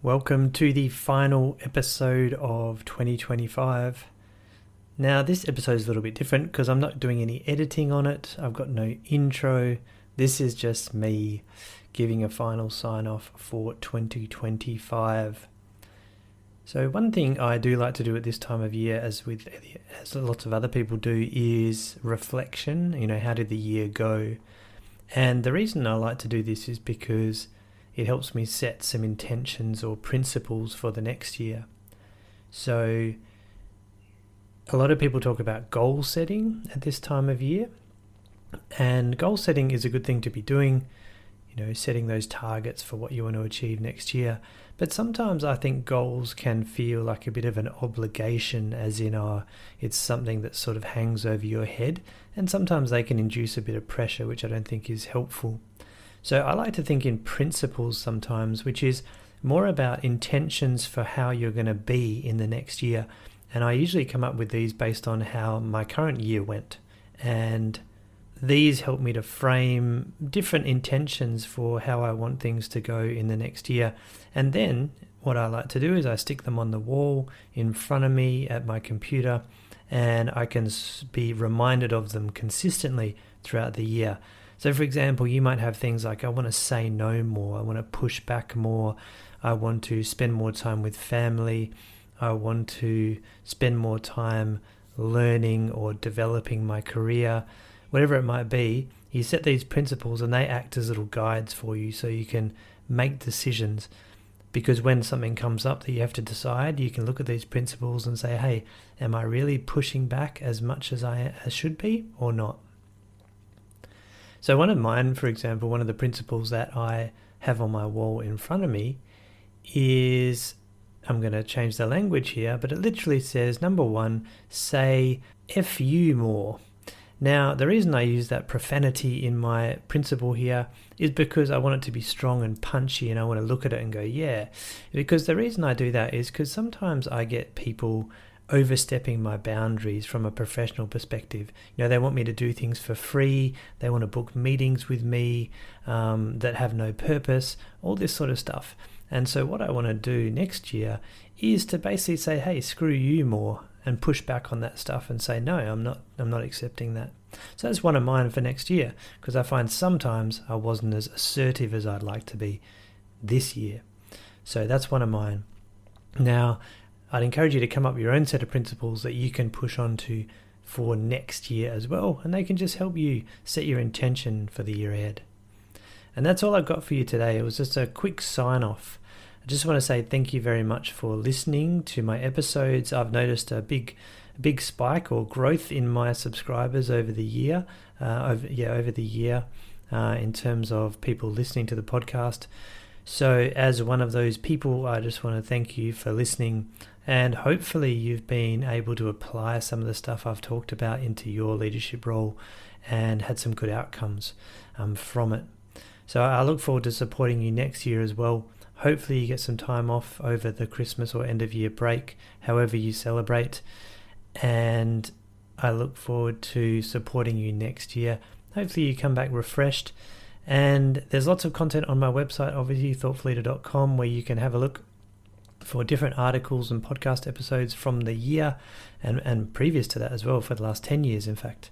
Welcome to the final episode of 2025. Now, this episode is a little bit different because I'm not doing any editing on it. I've got no intro. This is just me giving a final sign off for 2025. So one thing I do like to do at this time of year, as lots of other people do, is reflection. How did the year go? And the reason I like to do this is because it helps me set some intentions or principles for the next year. So a lot of people talk about goal setting at this time of year, and goal setting is a good thing to be doing, setting those targets for what you want to achieve next year. But sometimes I think goals can feel like a bit of an obligation, as in it's something that sort of hangs over your head, and sometimes they can induce a bit of pressure, which I don't think is helpful. So I like to think in principles sometimes, which is more about intentions for how you're going to be in the next year. And I usually come up with these based on how my current year went. And these help me to frame different intentions for how I want things to go in the next year. And then what I like to do is I stick them on the wall in front of me at my computer, and I can be reminded of them consistently throughout the year. So for example, you might have things like, I want to say no more, I want to push back more, I want to spend more time with family, I want to spend more time learning or developing my career, whatever it might be. You set these principles and they act as little guides for you so you can make decisions. Because when something comes up that you have to decide, you can look at these principles and say, hey, am I really pushing back as much as I should be or not? So one of mine, for example, one of the principles that I have on my wall in front of me is, I'm going to change the language here, but it literally says, number 1, say F you more. Now, the reason I use that profanity in my principle here is because I want it to be strong and punchy, and I want to look at it and go, yeah. Because the reason I do that is because sometimes I get people overstepping my boundaries from a professional perspective. They want me to do things for free. They want to book meetings with me that have no purpose, all this sort of stuff. And so what I want to do next year is to basically say, hey, screw you more, and push back on that stuff and say, no, I'm not accepting that. So that's one of mine for next year, because I find sometimes I wasn't as assertive as I'd like to be this year. So that's one of mine. Now, I'd encourage you to come up with your own set of principles that you can push on to for next year as well, and they can just help you set your intention for the year ahead. And that's all I've got for you today. It was just a quick sign off. I just want to say thank you very much for listening to my episodes. I've noticed a big spike or growth in my subscribers over the year, in terms of people listening to the podcast. So as one of those people, I just want to thank you for listening, and hopefully you've been able to apply some of the stuff I've talked about into your leadership role and had some good outcomes from it. So I look forward to supporting you next year as well. Hopefully you get some time off over the Christmas or end of year break, however you celebrate. And I look forward to supporting you next year. Hopefully you come back refreshed. And there's lots of content on my website, obviously, thoughtfulleader.com, where you can have a look for different articles and podcast episodes from the year and previous to that as well, for the last 10 years, in fact.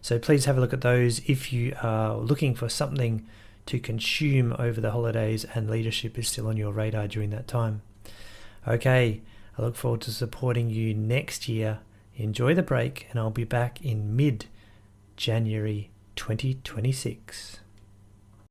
So please have a look at those if you are looking for something to consume over the holidays and leadership is still on your radar during that time. Okay, I look forward to supporting you next year. Enjoy the break, and I'll be back in mid-January 2026.